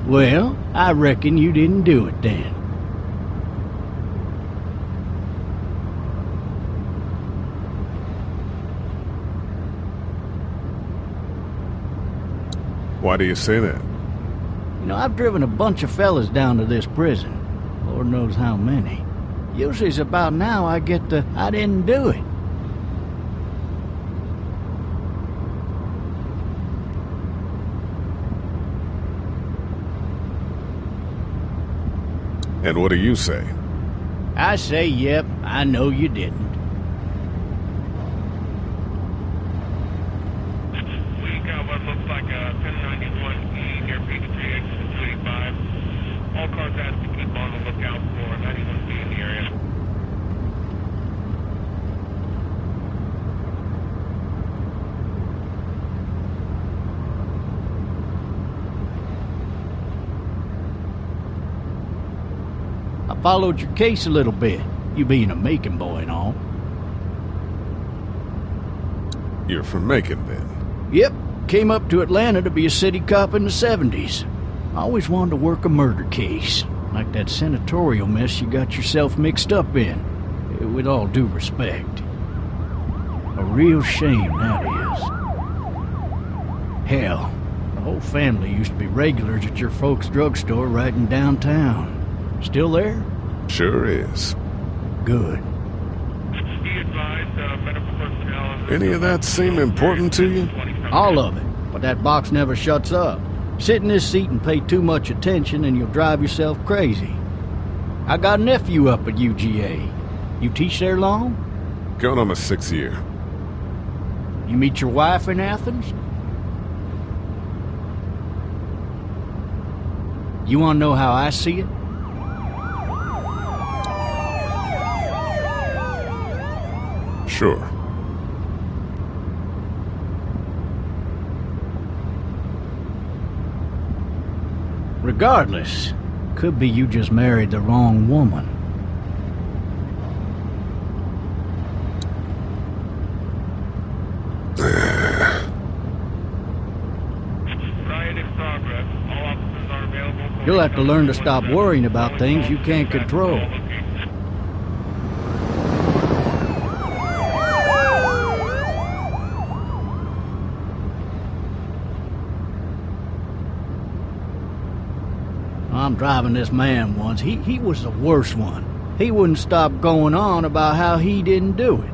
Well, I reckon you didn't do it then. Why do you say that? You know, I've driven a bunch of fellas down to this prison. Lord knows how many. Usually it's about now I get the, I didn't do it. And what do you say? I say, yep, I know you didn't. We got what looks like a 1091E near Peachtree, exit 285. All cars asked to keep on the lookout for 91B in the area. I followed your case a little bit, you being a Macon boy and all. You're from Macon, then? Yep, came up to Atlanta to be a city cop in the 70s. I always wanted to work a murder case, like that senatorial mess you got yourself mixed up in, with all due respect. A real shame, that is. Hell, the whole family used to be regulars at your folks' drugstore right in downtown. Still there? Sure is. Good. Be advised, medical personnel... Any of that seem important to you? All of it, but that box never shuts up. Sit in this seat and pay too much attention and you'll drive yourself crazy. I got a nephew up at UGA. You teach there long? Going on my 6th year. You meet your wife in Athens? You want to know how I see it? Sure. Regardless, could be you just married the wrong woman. Riot in progress. All officers are available for... You'll have to learn to stop worrying about things you can't control. I'm driving this man once. He was the worst one. He wouldn't stop going on about how he didn't do it.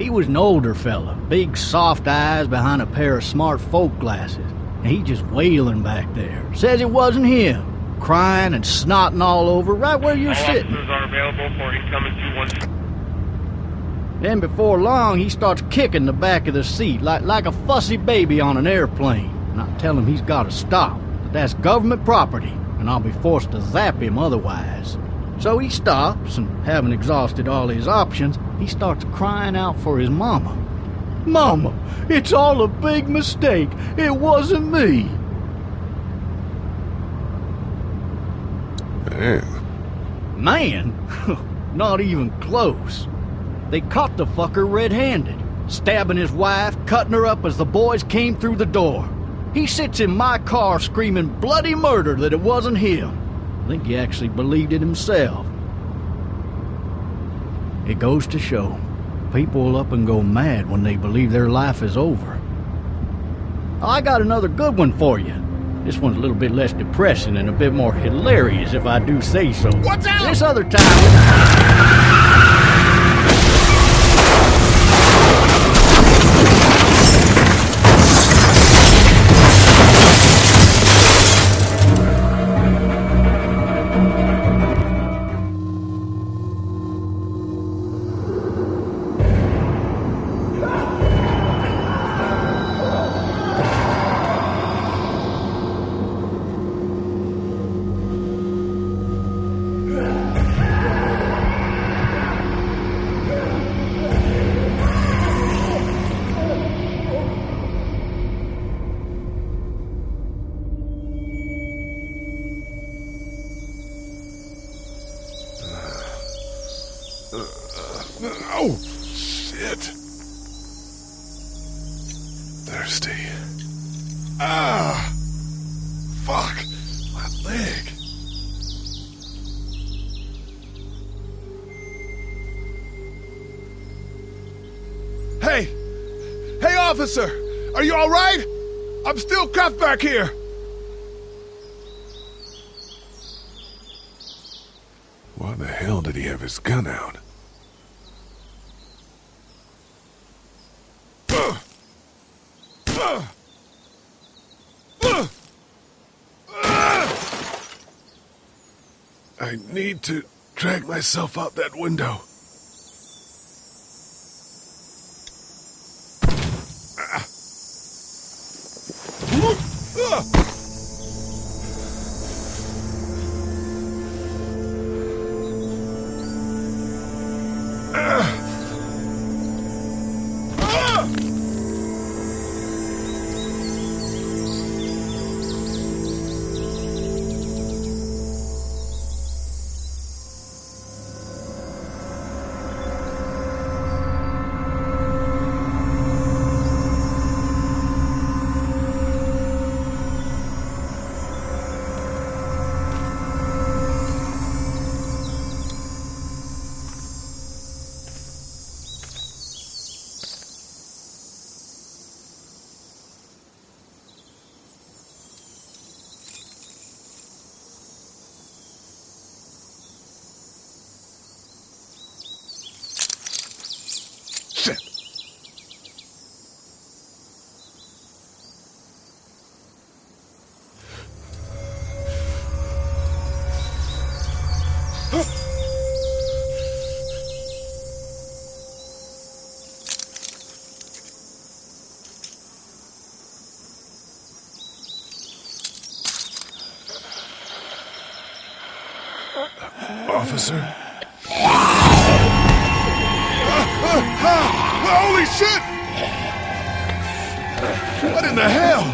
He was an older fella, big soft eyes behind a pair of smart folk glasses. And he just wailing back there. Says it wasn't him. Crying and snotting all over right where you're sitting. All officers are available for incoming 2-1. Then before long, he starts kicking the back of the seat like a fussy baby on an airplane. And I tell him he's got to stop, that that's government property, and I'll be forced to zap him otherwise. So he stops, and having exhausted all his options, he starts crying out for his mama. Mama, it's all a big mistake. It wasn't me. Man? Not even close. They caught the fucker red-handed, stabbing his wife, cutting her up as the boys came through the door. He sits in my car screaming bloody murder that it wasn't him. I think he actually believed it himself. It goes to show, people will up and go mad when they believe their life is over. Oh, I got another good one for you. This one's a little bit less depressing and a bit more hilarious, if I do say so. Watch out! This other time... Oh, shit. Thirsty. Ah! Fuck. officer! Are you all right? I'm still cuffed back here! Why the hell did he have his gun out? I need to drag myself out that window. Shit! Officer? Holy shit! What in the hell?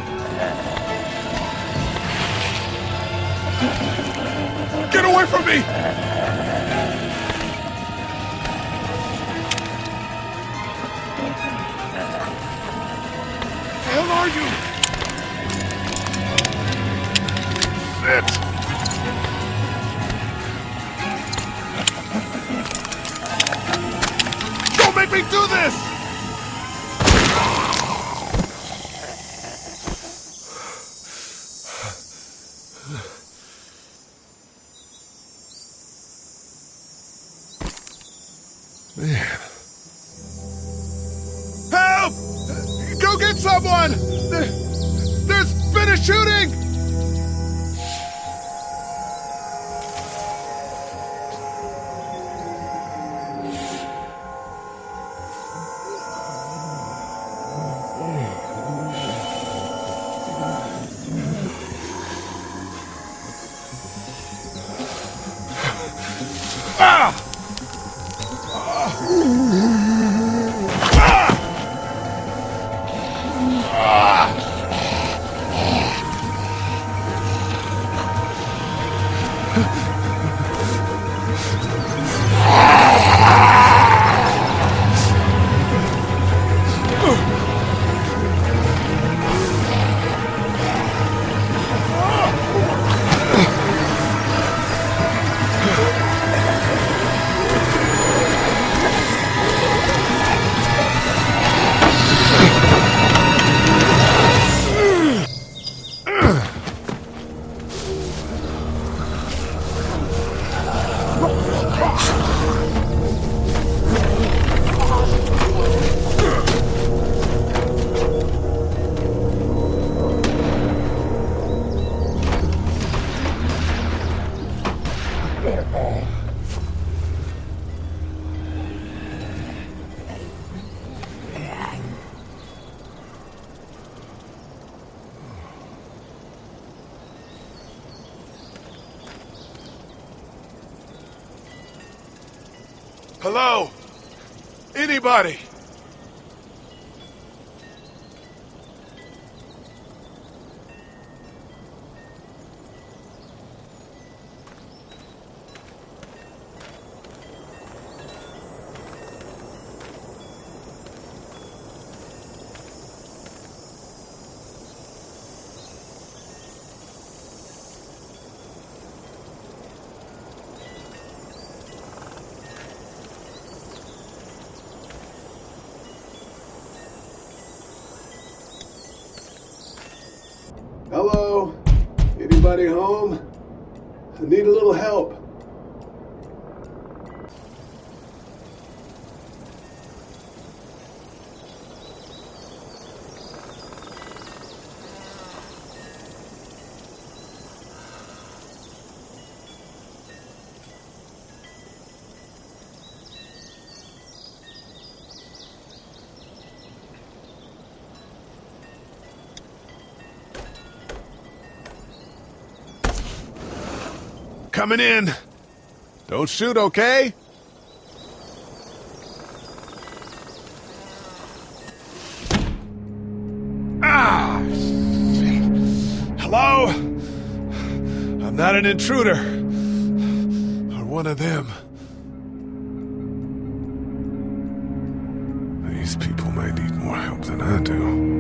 Get away from me! Hell are you? Shit! Don't make me do this! Man. Help! Go get someone! There's been a shooting! Ah! Hello? Anybody? Hello? Anybody home? I need a little help. Coming in. Don't shoot, okay? Ah! Shit. Hello? I'm not an intruder. Or one of them. These people may need more help than I do.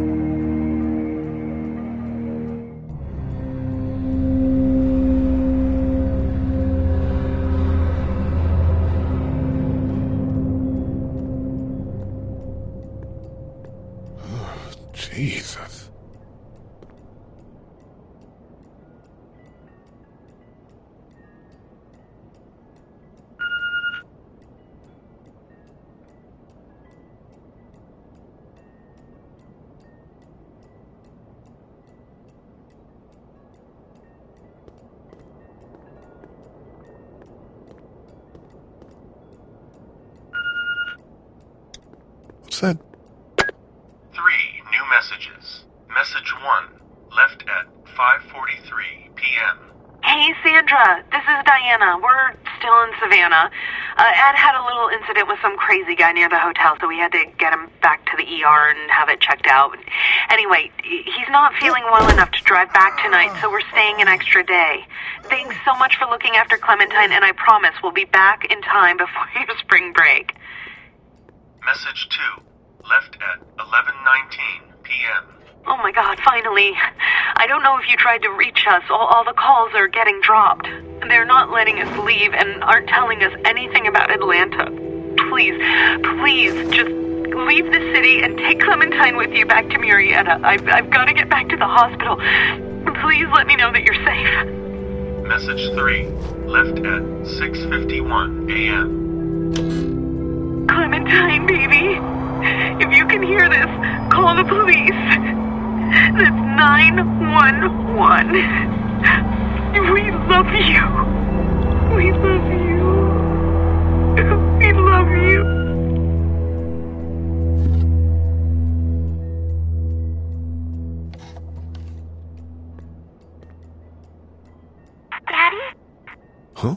Jesus. What's that? Messages. Message 1, left at 5:43 p.m. Hey, Sandra. This is Diana. We're still in Savannah. Ed had a little incident with some crazy guy near the hotel, so we had to get him back to the ER and have it checked out. Anyway, he's not feeling well enough to drive back tonight, so we're staying an extra day. Thanks so much for looking after Clementine, and I promise we'll be back in time before your spring break. Message 2, left at 11:19 p.m. Oh my God, finally. I don't know if you tried to reach us. All the calls are getting dropped. They're not letting us leave and aren't telling us anything about Atlanta. Please, just leave the city and take Clementine with you back to Murrieta. I've got to get back to the hospital. Please let me know that you're safe. Message 3, left at 6:51 a.m. Clementine, baby. If you can hear this, call the police. That's 911. We love you. We love you. We love you. Daddy? Huh?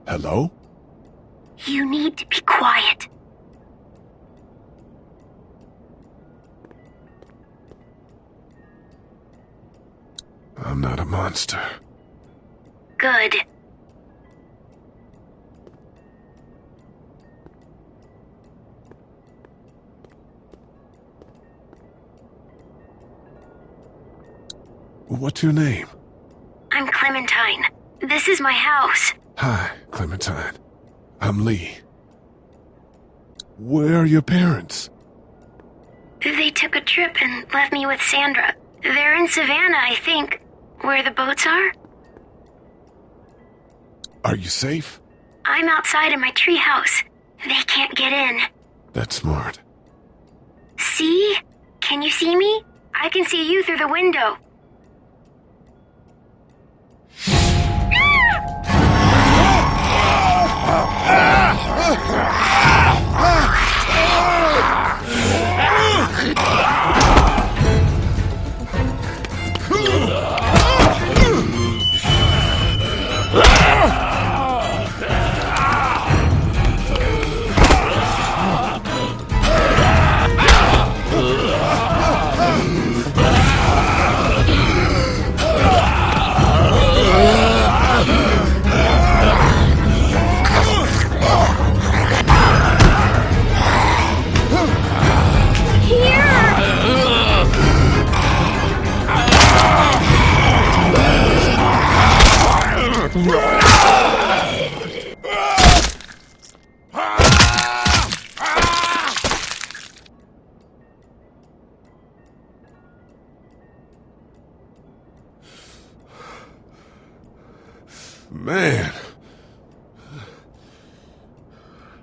Hello? You need to be quiet. I'm not a monster. Good. What's your name? I'm Clementine. This is my house. Hi, Clementine. I'm Lee. Where are your parents? They took a trip and left me with Sandra. They're in Savannah, I think. Where the boats are? Are you safe? I'm outside in my treehouse. They can't get in. That's smart. See? Can you see me? I can see you through the window. Man.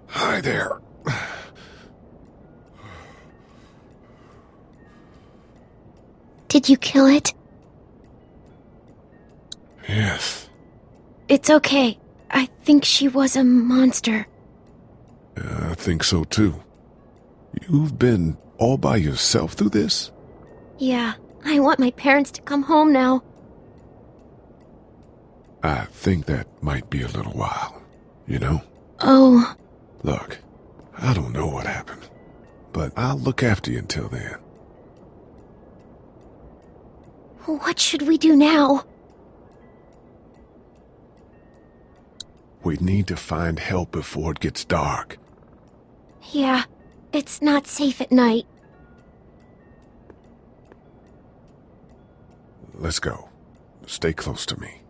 Hi there. Did you kill it? Yes. It's okay. I think she was a monster. Yeah, I think so too. You've been all by yourself through this? Yeah, I want my parents to come home now. I think that might be a little while, you know? Oh. Look, I don't know what happened, but I'll look after you until then. What should we do now? We need to find help before it gets dark. Yeah, it's not safe at night. Let's go. Stay close to me.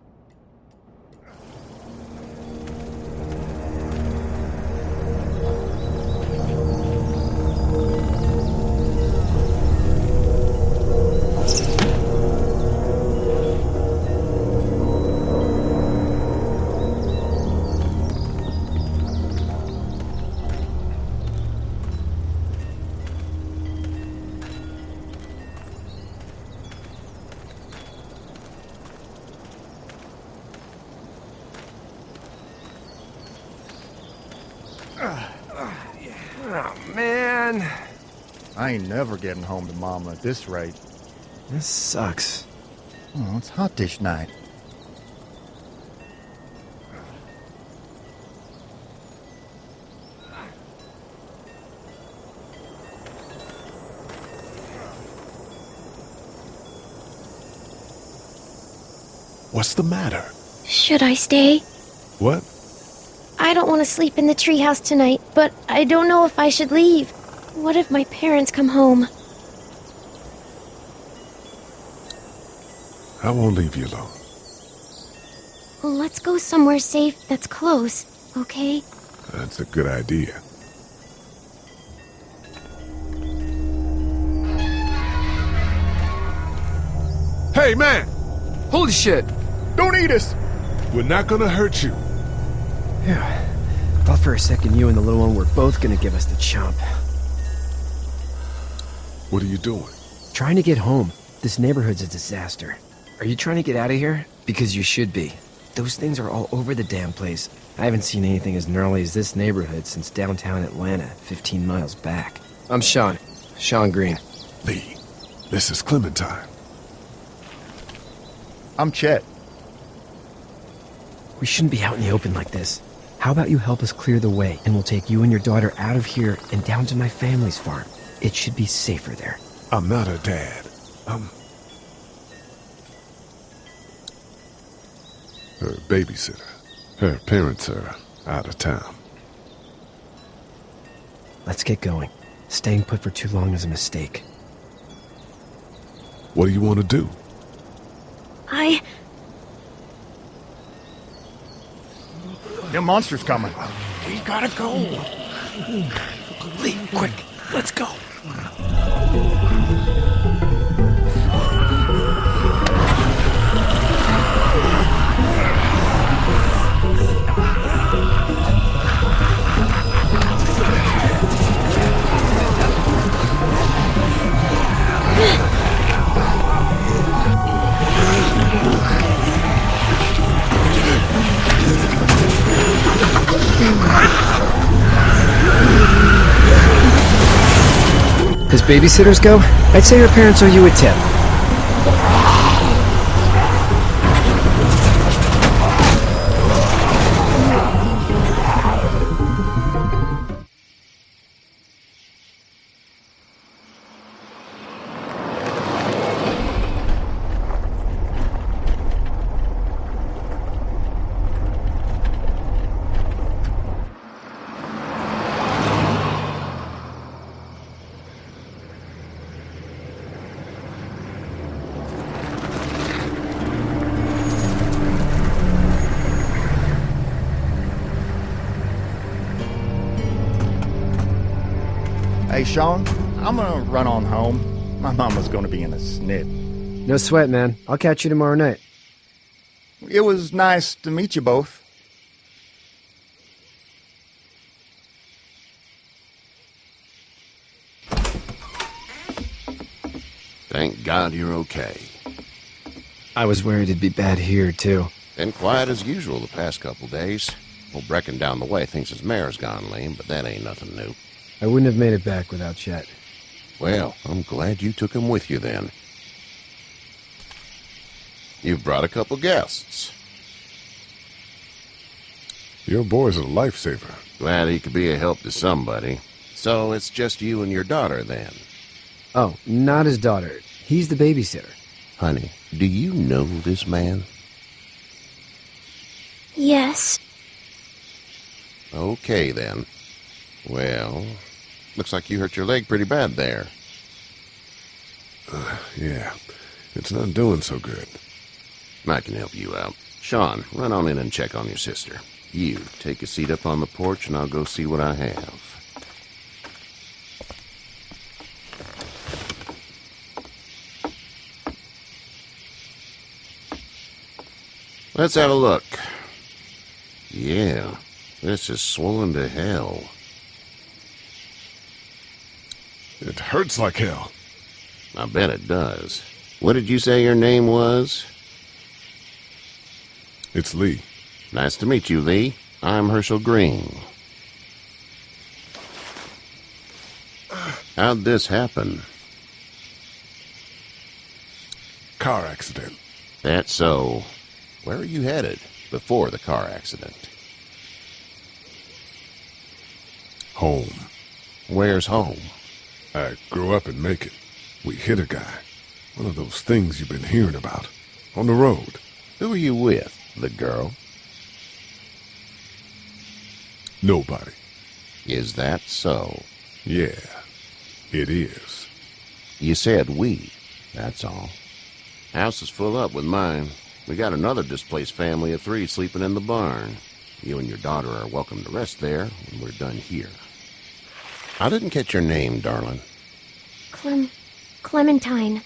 Oh, man. I ain't never getting home to Mama at this rate. This sucks. Oh, it's hot dish night. What's the matter? Should I stay? What? I don't want to sleep in the treehouse tonight, but I don't know if I should leave. What if my parents come home? I won't leave you alone. Let's go somewhere safe that's close, okay? That's a good idea. Hey, man! Holy shit! Don't eat us! We're not gonna hurt you. Yeah. Thought for a second you and the little one were both gonna give us the chomp. What are you doing? Trying to get home. This neighborhood's a disaster. Are you trying to get out of here? Because you should be. Those things are all over the damn place. I haven't seen anything as gnarly as this neighborhood since downtown Atlanta, 15 miles back. I'm Sean. Sean Green. Lee, this is Clementine. I'm Chet. We shouldn't be out in the open like this. How about you help us clear the way, and we'll take you and your daughter out of here and down to my family's farm. It should be safer there. I'm not her dad. I'm her babysitter. Her parents are out of town. Let's get going. Staying put for too long is a mistake. What do you want to do? Them monsters coming. We gotta go. Lee, quick, let's go. As babysitters go, I'd say your parents owe you a tip. Hey, Sean, I'm gonna run on home. My mama's gonna be in a snit. No sweat, man. I'll catch you tomorrow night. It was nice to meet you both. Thank God you're okay. I was worried it'd be bad here, too. Been quiet as usual the past couple days. Old Brecken down the way thinks his mare's gone lame, but that ain't nothing new. I wouldn't have made it back without Chet. Well, I'm glad you took him with you then. You've brought a couple guests. Your boy's a lifesaver. Glad he could be a help to somebody. So it's just you and your daughter then. Oh, not his daughter. He's the babysitter. Honey, do you know this man? Yes. Okay, then. Well, looks like you hurt your leg pretty bad there. Yeah, it's not doing so good. I can help you out. Sean, run on in and check on your sister. You, take a seat up on the porch and I'll go see what I have. Let's have a look. Yeah, this is swollen to hell. It hurts like hell. I bet it does. What did you say your name was? It's Lee. Nice to meet you, Lee. I'm Herschel Green. How'd this happen? Car accident. That's so. Where are you headed before the car accident? Home. Where's home? I grew up in Macon. We hit a guy. One of those things you've been hearing about. On the road. Who are you with? The girl? Nobody. Is that so? Yeah, it is. You said we. That's all. House is full up with mine. We got another displaced family of 3 sleeping in the barn. You and your daughter are welcome to rest there when we're done here. I didn't catch your name, darling. Clementine.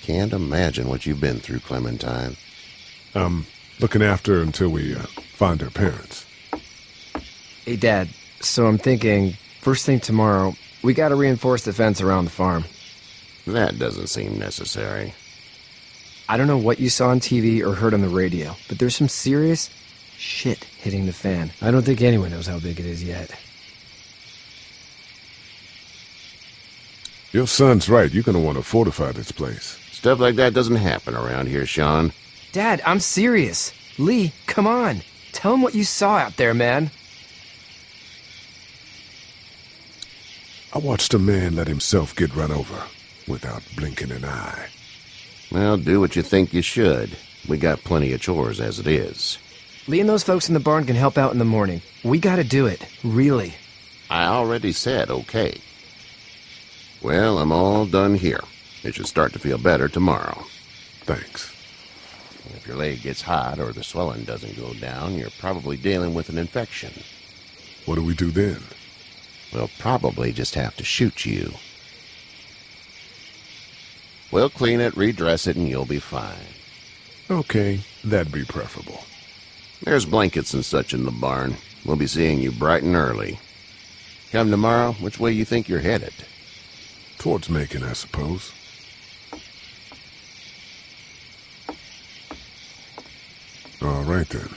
Can't imagine what you've been through, Clementine. Looking after her until we find her parents. Hey, Dad, so I'm thinking, first thing tomorrow, we gotta reinforce the fence around the farm. That doesn't seem necessary. I don't know what you saw on TV or heard on the radio, but there's some serious shit hitting the fan. I don't think anyone knows how big it is yet. Your son's right. You're gonna want to fortify this place. Stuff like that doesn't happen around here, Sean. Dad, I'm serious. Lee, come on. Tell him what you saw out there, man. I watched a man let himself get run over without blinking an eye. Well, do what you think you should. We got plenty of chores as it is. Lee and those folks in the barn can help out in the morning. We gotta do it. Really. I already said okay. Well, I'm all done here. It should start to feel better tomorrow. Thanks. If your leg gets hot or the swelling doesn't go down, you're probably dealing with an infection. What do we do then? We'll probably just have to shoot you. We'll clean it, redress it, and you'll be fine. Okay, that'd be preferable. There's blankets and such in the barn. We'll be seeing you bright and early. Come tomorrow, which way you think you're headed? Towards Macon, I suppose. All right, then.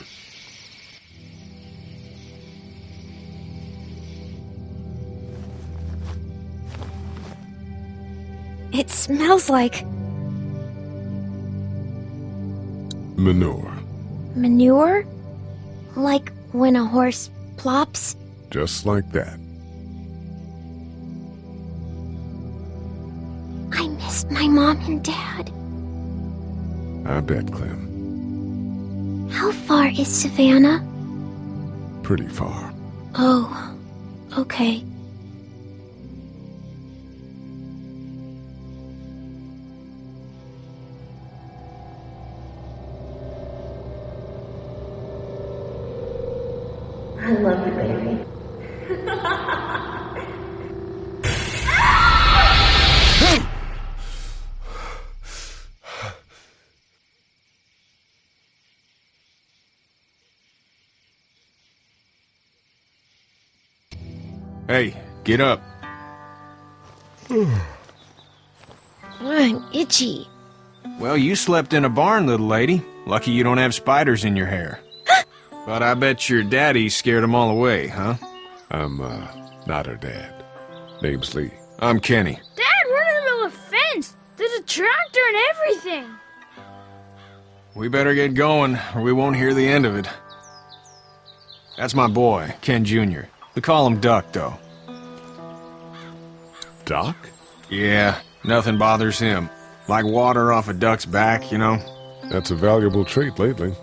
It smells like Manure. manure? Like when a horse plops? Just like that. I missed my mom and dad. I bet, Clem. How far is Savannah? Pretty far. Oh, okay. I love you, baby. Hey, get up. I'm itchy. Well, you slept in a barn, little lady. Lucky you don't have spiders in your hair. But I bet your daddy scared them all away, huh? I'm, not her dad. Name's Lee. I'm Kenny. Dad, we're in the middle of a fence. There's a tractor and everything. We better get going, or we won't hear the end of it. That's my boy, Ken Jr. We call him Duck, though. Doc? Yeah, nothing bothers him. Like water off a duck's back, you know? That's a valuable trait lately.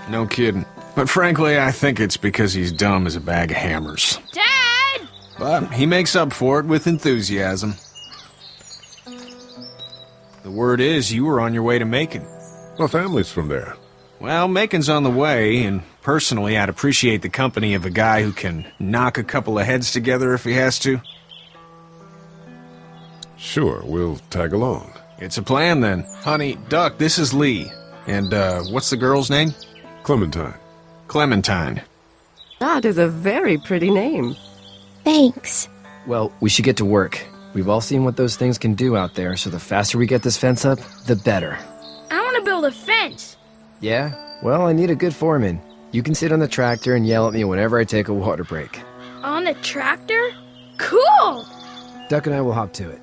No kidding. But frankly, I think it's because he's dumb as a bag of hammers. Dad! But he makes up for it with enthusiasm. The word is you were on your way to Macon. My family's from there. Well, Macon's on the way, and personally, I'd appreciate the company of a guy who can knock a couple of heads together if he has to. Sure, we'll tag along. It's a plan, then. Honey, Duck, this is Lee. And, what's the girl's name? Clementine. Clementine. That is a very pretty name. Thanks. Well, we should get to work. We've all seen what those things can do out there, so the faster we get this fence up, the better. I want to build a fence. Yeah? Well, I need a good foreman. You can sit on the tractor and yell at me whenever I take a water break. On the tractor? Cool! Duck and I will hop to it.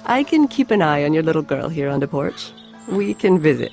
I can keep an eye on your little girl here on the porch. We can visit.